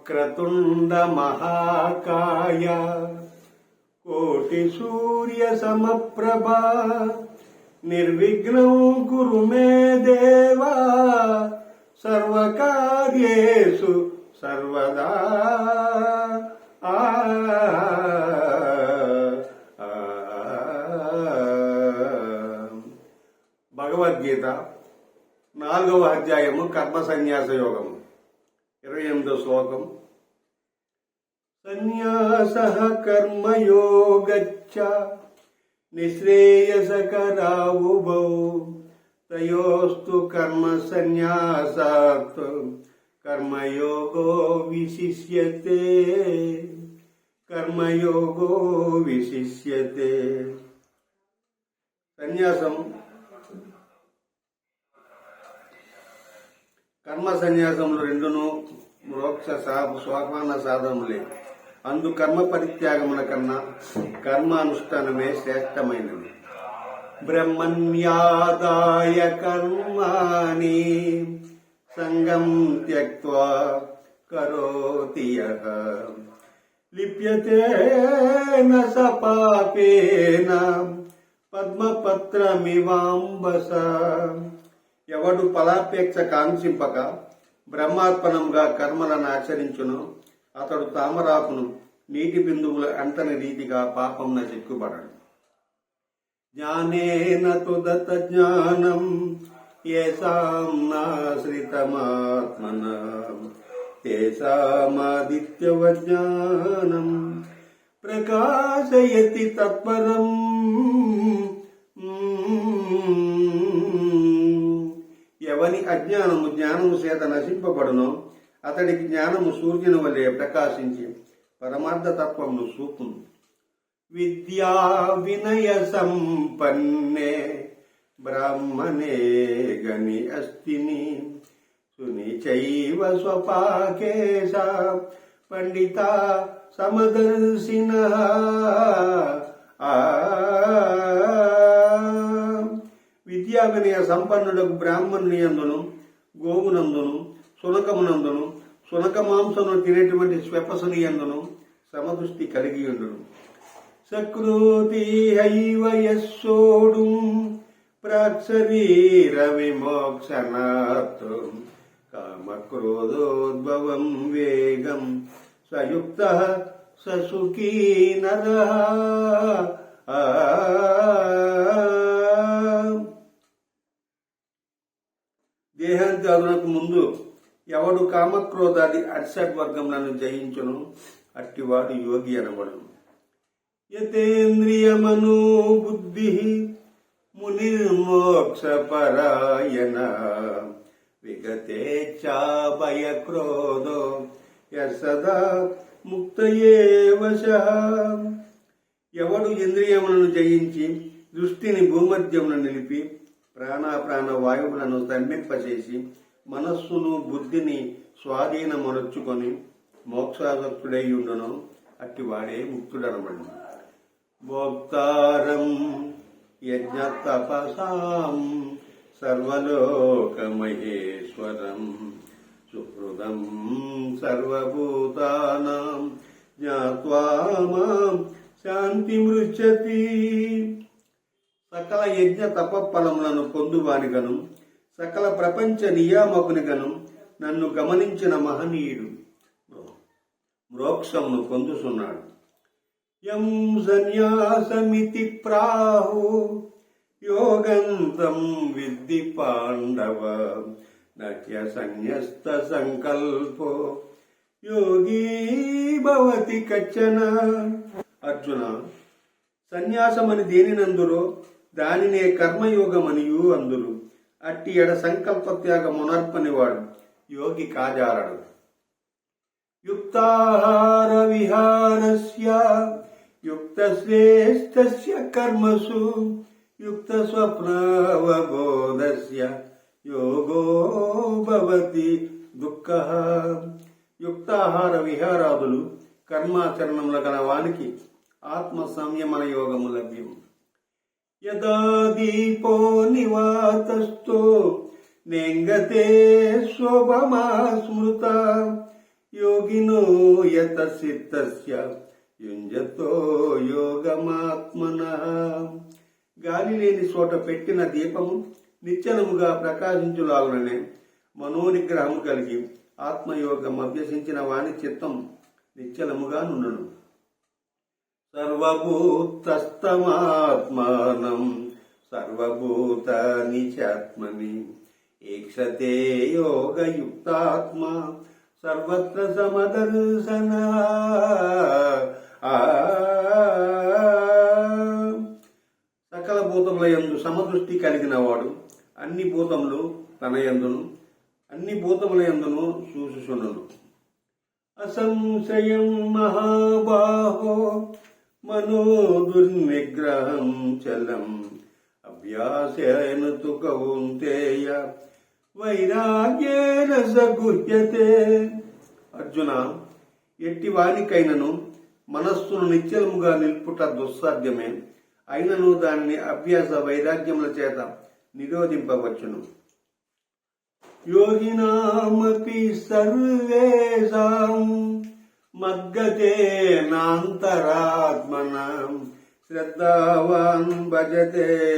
వక్రతుండ మహాకాయ కోటి సూర్య సమప్రభా నిర్విఘ్నం కురు మే దేవా సర్వకార్యేషు సర్వదా. భగవద్గీత 4వ అధ్యాయము కర్మ సన్యాస యోగము 28వ శ్లోకం. సన్యాసః కర్మయోగచ్చ నిశ్రేయసకరావుభౌ తయోస్తు కర్మ సన్యాసాత్ కర్మయోగో విశిష్యతే. కర్మయోగో విశిష్యతే. సన్యాసం కర్మ సన్యాసములు రెండును మోక్ష సోపాన సాధనములే. అందు కర్మ పరిత్యాగముల కన్నా కర్మానుష్ఠానమే శ్రేష్టమైనది. బ్రహ్మణ్యాదాయ కర్మాణి సంగం త్యక్త్వా కరోతి యః లిప్యతే న స పాపేన పద్మపత్రమివాంబస. ఎవడు ఫలాపేక్ష కాంక్షింపక బ్రహ్మార్పణంగా కర్మలను ఆచరించును అతడు తామరాకును నీటి బిందువులు అంటని రీతిగా పాపంన చిక్కుబడడు. జ్ఞానేన తుదత జ్ఞానం యేషాం నాశ్రితమాత్మనాం తేషామాదిత్యవత్ జ్ఞానం ప్రకాశయతి తత్పరం. ఎవని అజ్ఞానము జ్ఞానము చేత నశింపబడునో అతడికి జ్ఞానము సూర్యుని వలె ప్రకాశించి పరమార్థ తత్వమును చూపును. విద్యా వినయ సంపన్నే బ్రాహ్మణే గని అస్తిని సునిచైవ స్వపాకేశ పండిత సమదర్శిన. విద్యా వినయ సంపన్నులకు బ్రాహ్మణుని యందును గోవునందును సునకమునందును సునక మాంసమును తినేటువంటి స్వెపసుని యందును సమదృష్టి కలిగి ఉండును. సకృతి హైవ యస్సోడు ప్రాక్శరీర విమోక్షనాత్ కామక్రోధోద్భవం వేగం సయుక్త ససుఖీ నరః. దేహాంత్యాదులకు ముందు ఎవడు కామక్రోధాది అర్షడ్వర్గములను జయించును అట్టివాడు యోగి అనబడును. యతేంద్రియమనో బుద్ధి మునిర్మోక్షపరాయణ విగతేచ్ఛా భయక్రోధో యసదా ముక్తయేవ వశః. ఎవడు ఇంద్రియములను జయించి దృష్టిని భూమధ్యమును నిలిపి ప్రాణాప్రాణ వాయువులను స్తంభింపచేసి మనస్సును బుద్ధిని స్వాధీనమనర్చుకొని మోక్షాసక్తుడై ఉండును అట్టివాడే ముక్తుడనబడు. భోక్తారం యజ్ఞ తపసాం సర్వలోకమహేశ్వరం సుహృదం సర్వభూతానాం జ్ఞాత్వా మాం శాంతిమృచ్చతి. సకల యజ్ఞ తపఫలములను పొందువానిగను సకల ప్రపంచ నియామకునిగను నన్ను గమనించిన మహనీయుడు మోక్షమును పొందుతున్నాడు. యం సన్యాసమితి ప్రాహు యోగంతం విద్ధి పాండవ నహ్య సన్యస్త సంకల్పో యోగీ భవతి కచ్చన. అర్జున, సన్యాసమని దేనినందురో దానినే కర్మయోగమనియు అందురు. అట్టి ఎడ సంకల్పత్యాగమునర్పనివాడు యోగి కాజారడు. యుక్తాహార విహారస్య యుక్తశ్రేష్ఠస్య కర్మసు యుక్త స్వప్నవబోధస్య యోగో భవతి దుఃఖః. యుక్తాహార విహారాదులు కర్మాచరణముల గల వానికి ఆత్మ సంయమన యోగము లభ్యం. యదా దీపో నివాతస్థో నేంగతే శోభమా స్మృత యోగినో యత సిద్ధస్య యుంజతో యోగమాత్మనః. గాలి లేని చోట పెట్టిన దీపము నిశ్చలముగా ప్రకాశించులాగుననే మనోనిగ్రహము కలిగి ఆత్మయోగం అభ్యసించిన వాని చిత్తం నిశ్చలముగా నుండును. సర్వభూతస్తమాత్మానం సర్వభూతాని చాత్మని ఈక్షతే యోగయుక్తాత్మ సర్వత్ర సమదర్శన. సకల భూతముల యందు సమదృష్టి కలిగిన వాడు అన్ని భూతములు తన యందును అన్ని భూతముల యందును చూసుచుండును. అసంశయం మహాబాహో మనో దుర్నిగ్రహం చలం అభ్యాసేన తు కౌంతేయ వైరాగ్యేన సగుహ్యతే. అర్జున, ఎట్టి వానికైనను మనస్సును నిశ్చలముగా నిల్పుట దుస్సాధ్యమే. అయినను దానిని అభ్యాస వైరాగ్యముల చేత నిరోధింపవచ్చును. యోగినామపి సర్వేషాం మద్గతేనాంతరాత్మనా శ్రద్ధావాన్ భజతే